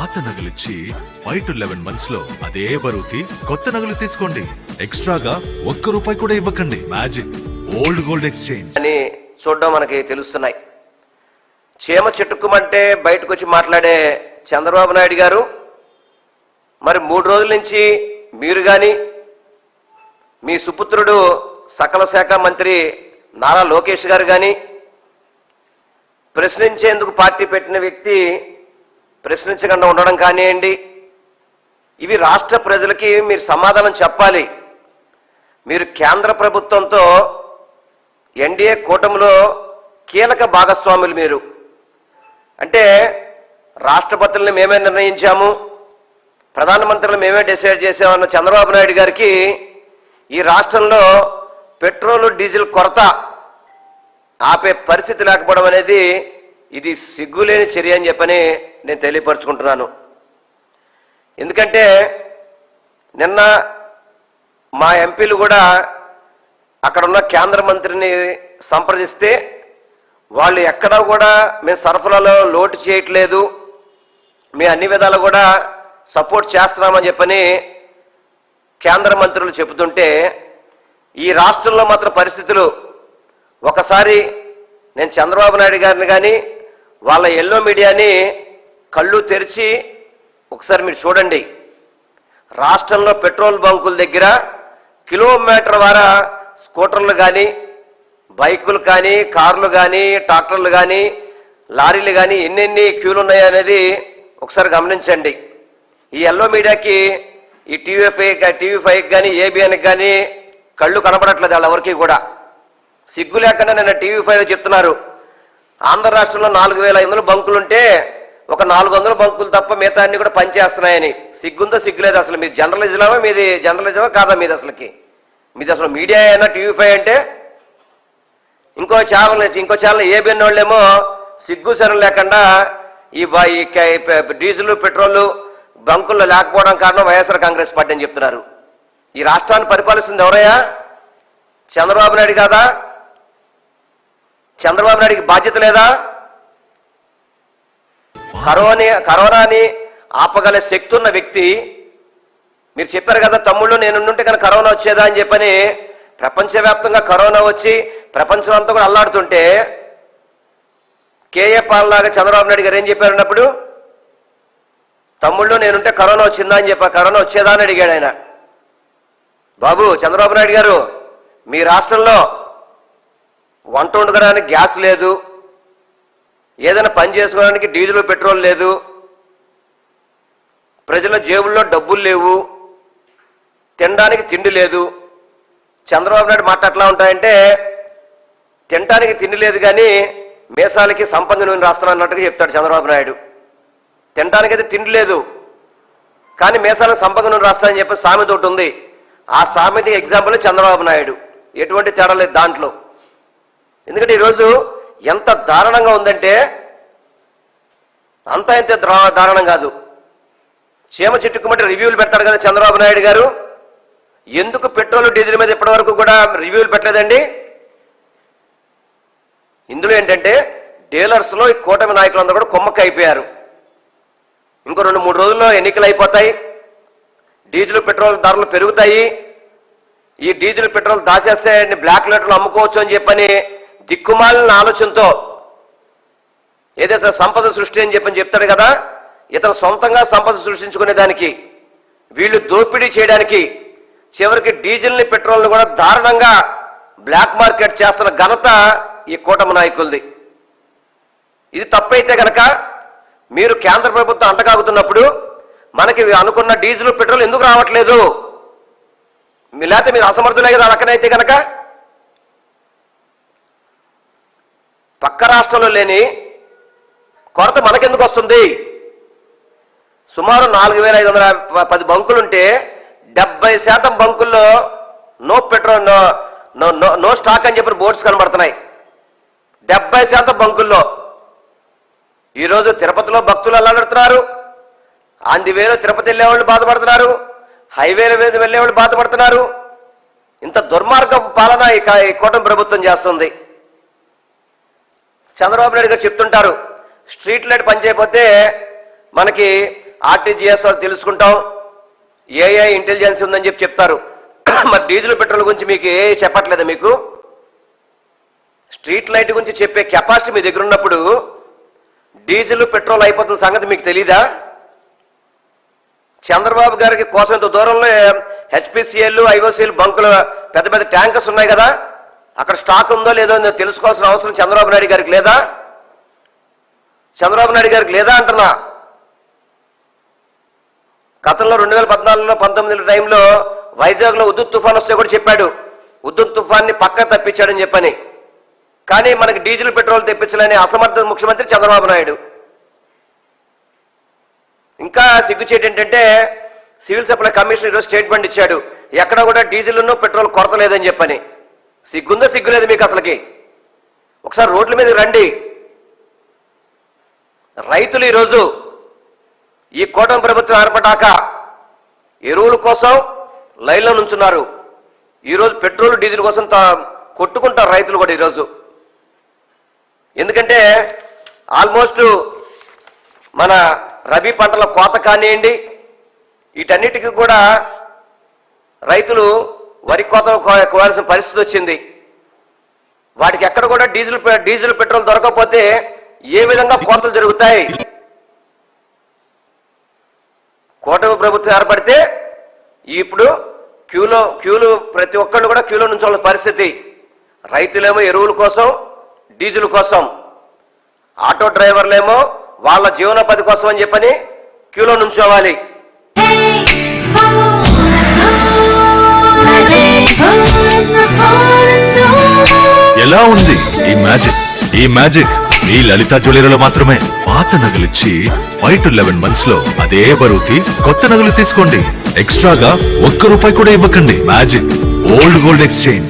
పాత నగలిచ్చి 5 to 11 months లో అదే బరువుకి కొత్త నగలు తీసుకోండి. ఎక్స్ట్రాగా ₹1 కూడా ఇవ్వకండి. మ్యాజిక్ ఓల్డ్ గోల్డ్ ఎక్స్చేంజ్ అని చూడడం మనకి తెలుస్తున్నాయి. చీమ చెట్టుకుమంటే బయటకు వచ్చి మాట్లాడే చంద్రబాబు నాయుడు గారు మరి 3 రోజుల నుంచి మీరు కానీ మీ సుపుత్రుడు సకల శాఖ మంత్రి నారా లోకేష్ గారు కానీ ప్రశ్నించేందుకు పార్టీ పెట్టిన వ్యక్తి ప్రశ్నించకుండా ఉండడం కానివ్వండి, ఇవి రాష్ట్ర ప్రజలకి మీరు సమాధానం చెప్పాలి. మీరు కేంద్ర ప్రభుత్వంతో ఎన్డీఏ కూటమిలో కీలక భాగస్వాములు. మీరు అంటే రాష్ట్రపతుల్ని మేమే నిర్ణయించాము, ప్రధానమంత్రులు మేమే డిసైడ్ చేసామన్న చంద్రబాబు నాయుడు గారికి ఈ రాష్ట్రంలో పెట్రోలు డీజిల్ కొరత ఆపే పరిస్థితి లేకపోవడం అనేది ఇది సిగ్గులేని చర్య అని చెప్పని నేను తెలియపరుచుకుంటున్నాను. ఎందుకంటే నిన్న మా ఎంపీలు కూడా అక్కడున్న కేంద్ర మంత్రిని సంప్రదిస్తే వాళ్ళు ఎక్కడా కూడా మేము సరఫరాలో లోటు చేయట్లేదు, మేము అన్ని విధాలు కూడా సపోర్ట్ చేస్తున్నామని చెప్పని కేంద్ర మంత్రులు చెబుతుంటే ఈ రాష్ట్రంలో మాత్రం పరిస్థితులు ఒకసారి నేను చంద్రబాబు నాయుడు గారిని కానీ వాళ్ళ ఎల్లో మీడియాని కళ్ళు తెరిచి ఒకసారి మీరు చూడండి. రాష్ట్రంలో పెట్రోల్ బంకుల దగ్గర కిలోమీటర్ వారా స్కూటర్లు కానీ, బైకులు కానీ, కార్లు కానీ, ట్రాక్టర్లు కానీ, లారీలు కానీ ఎన్నెన్ని క్యూలు ఉన్నాయనేది ఒకసారి గమనించండి. ఈ ఎల్లో మీడియాకి ఈ టీవీ5 కానీ ఏబిఎన్కి కానీ కళ్ళు కనపడట్లేదు వాళ్ళెవరికి కూడా. సిగ్గు లేకుండా నిన్న టీవీ5 చెప్తున్నారు ఆంధ్ర రాష్ట్రంలో 4500 బంకులుంటే ఒక 400 బంకులు తప్ప మిగతా అన్ని కూడా పనిచేస్తున్నాయని. సిగ్గుందో సిగ్గులేదు అసలు. మీరు జర్నలిజమా కాదా మీది అసలుకి? మీది అసలు మీడియా అయినా టీవీ5 అంటే? ఇంకో ఛానల్ ఏబిఎన్ వాళ్ళేమో సిగ్గు శరం లేకుండా ఈ డీజిల్ పెట్రోల్ బంకుల్లో లేకపోవడం కారణం వైఎస్ఆర్ కాంగ్రెస్ పార్టీ అని చెప్తున్నారు. ఈ రాష్ట్రాన్ని పరిపాలిస్తుంది ఎవరయ్యా? చంద్రబాబు నాయుడు కాదా? చంద్రబాబు నాయుడికి బాధ్యత లేదా? కరోనాని ఆపగల శక్తి ఉన్న వ్యక్తి. మీరు చెప్పారు కదా తమ్ముళ్ళు నేనుంటే కనుక కరోనా వచ్చేదా అని చెప్పని. ప్రపంచవ్యాప్తంగా కరోనా వచ్చి ప్రపంచం అంతా కూడా అల్లాడుతుంటే కేఏ పాల్లాగా చంద్రబాబు నాయుడు గారు ఏం చెప్పారు అన్నప్పుడు? తమ్ముళ్ళు నేనుంటే కరోనా వచ్చిందా అని చెప్పా. కరోనా వచ్చేదా అని అడిగాడు ఆయన. బాబు చంద్రబాబు నాయుడు గారు, మీ రాష్ట్రంలో వంట వండుకోవడానికి గ్యాస్ లేదు, ఏదైనా పని చేసుకోవడానికి డీజిల్ పెట్రోల్ లేదు, ప్రజల జేబుల్లో డబ్బులు లేవు, తినడానికి తిండి లేదు. చంద్రబాబు నాయుడు మాట అట్లా ఉంటాయంటే తినడానికి తిండి లేదు కానీ మేసాలకి సంపంగి నూనె రాస్తున్నా అన్నట్టుగా చెప్తాడు చంద్రబాబు నాయుడు. తినడానికి అయితే తిండి లేదు కానీ మేసాలకు సంపంగి నూనె రాస్తానని చెప్పి సామెత ఒకటి ఉంది. ఆ సామెతకి ఎగ్జాంపుల్ చంద్రబాబు నాయుడు. ఎటువంటి తేడా లేదు దాంట్లో. ఎందుకంటే ఈరోజు ఎంత దారుణంగా ఉందంటే అంతా ఇంత దారుణం కాదు. చీమ చెట్టుకుమంటే రివ్యూలు పెడతాడు కదా చంద్రబాబు నాయుడు గారు. ఎందుకు పెట్రోల్ డీజిల్ మీద ఇప్పటి వరకు కూడా రివ్యూలు పెట్టలేదండి? ఇందులో ఏంటంటే డీలర్స్లో ఈ కూటమి నాయకులందరూ కూడా కొమ్మక్క అయిపోయారు. ఇంకో 2-3 రోజుల్లో ఎన్నికలు అయిపోతాయి, డీజిల్ పెట్రోల్ ధరలు పెరుగుతాయి, ఈ డీజిల్ పెట్రోల్ దాచేస్తే బ్లాక్ లీటర్లు అమ్ముకోవచ్చు అని చెప్పని దిక్కుమాలిన ఆలోచనతో ఏదైతే సంపద సృష్టి అని చెప్పని చెప్తాడు కదా, ఇతను సొంతంగా సంపద సృష్టించుకునే దానికి వీళ్ళు దోపిడీ చేయడానికి చివరికి డీజిల్ని పెట్రోల్ని కూడా దారుణంగా బ్లాక్ మార్కెట్ చేస్తున్న ఘనత ఈ కూటమి నాయకులది. ఇది తప్పైతే కనుక మీరు కేంద్ర ప్రభుత్వం అంటకాగుతున్నప్పుడు మనకి అనుకున్న డీజిల్ పెట్రోల్ ఎందుకు రావట్లేదు? లేకపోతే మీరు అసమర్థులే కదా అక్కడైతే కనుక. పక్క రాష్ట్రంలో లేని కొరత మనకెందుకు వస్తుంది? సుమారు 4510 బంకులుంటే 70% బంకుల్లో నో పెట్రోల్ నో స్టాక్ అని చెప్పిన బోర్డ్స్ కనబడుతున్నాయి. 70% బంకుల్లో. ఈరోజు తిరుపతిలో భక్తులు అల్లాడుతున్నారు, ఆంధ్రవేలో తిరుపతి వెళ్ళేవాళ్ళు బాధపడుతున్నారు, హైవేల మీద వెళ్ళేవాళ్ళు బాధపడుతున్నారు. ఇంత దుర్మార్గపు పాలన ఈ కూటమి ప్రభుత్వం చేస్తుంది. చంద్రబాబు నాయుడు గారు చెప్తుంటారు స్ట్రీట్ లైట్ పనిచేయకపోతే మనకి ఆర్టీజీఎస్ తెలుసుకుంటాం, ఏఐ ఇంటెలిజెన్స్ ఉందని చెప్తారు. మరి డీజిల్ పెట్రోల్ గురించి మీకు ఏ చెప్పట్లేదా? మీకు స్ట్రీట్ లైట్ గురించి చెప్పే కెపాసిటీ మీ దగ్గర ఉన్నప్పుడు డీజిల్ పెట్రోల్ అయిపోతున్న సంగతి మీకు తెలీదా? చంద్రబాబు గారికి కోసం ఇంత దూరంలో హెచ్పిసిఎల్, ఐఓసిఎల్ బంకులు, పెద్ద పెద్ద ట్యాంకర్స్ ఉన్నాయి కదా, అక్కడ స్టాక్ ఉందో లేదో తెలుసుకోవాల్సిన అవసరం చంద్రబాబు నాయుడు గారికి లేదా? చంద్రబాబు నాయుడు గారికి లేదా అంటున్నా. గతంలో 2014లో 19 టైంలో వైజాగ్లో ఉద్దుత్ తుఫాన్ వస్తే కూడా చెప్పాడు, ఉద్దుత్ తుఫాన్ని పక్క తప్పించాడని చెప్పని. కానీ మనకి డీజిల్ పెట్రోల్ తెప్పించాలని అసమర్థ ముఖ్యమంత్రి చంద్రబాబు నాయుడు. ఇంకా సిగ్గుచేటు ఏంటంటే సివిల్ సప్లై కమిషన్ ఈరోజు స్టేట్మెంట్ ఇచ్చాడు, ఎక్కడ కూడా డీజిల్ పెట్రోల్ కొరత లేదని చెప్పని. సిగ్గుందో సిగ్గులేదు మీకు అసలుకి? ఒకసారి రోడ్ల మీద రండి. రైతులు ఈరోజు ఈ కూటమి ప్రభుత్వం ఏర్పడ్డాక ఎరువుల కోసం లైన్లో నుంచున్నారు. ఈరోజు పెట్రోల్ డీజిల్ కోసం కొట్టుకుంటారు రైతులు కూడా ఈరోజు. ఎందుకంటే ఆల్మోస్ట్ మన రబీ పంటల కోత కానివ్వండి, వీటన్నిటికీ కూడా రైతులు వరి కోతలు కోవాల్సిన పరిస్థితి వచ్చింది. వాటికి ఎక్కడ కూడా డీజిల్ పెట్రోల్ దొరకకపోతే ఏ విధంగా కోతలు జరుగుతాయి? కూటమి ప్రభుత్వం ఏర్పడితే ఇప్పుడు క్యూలు ప్రతి ఒక్కళ్ళు కూడా క్యూలో నుంచోవాల్సిన పరిస్థితి. రైతులేమో ఎరువుల కోసం, డీజిల్ కోసం, ఆటో డ్రైవర్లేమో వాళ్ళ జీవనోపాధి కోసం అని చెప్పని క్యూలో నుంచోవాలి. ఎలా ఉంది ఈ మ్యాజిక్? ఈ మ్యాజిక్ ఈ లలిత జ్యువెలరీలో మాత్రమే. పాత నగలిచ్చి 5 to 11 months లో అదే బరువుకి కొత్త నగలు తీసుకోండి. ఎక్స్ట్రాగా ₹1 కూడా ఇవ్వకండి. Magic old gold exchange.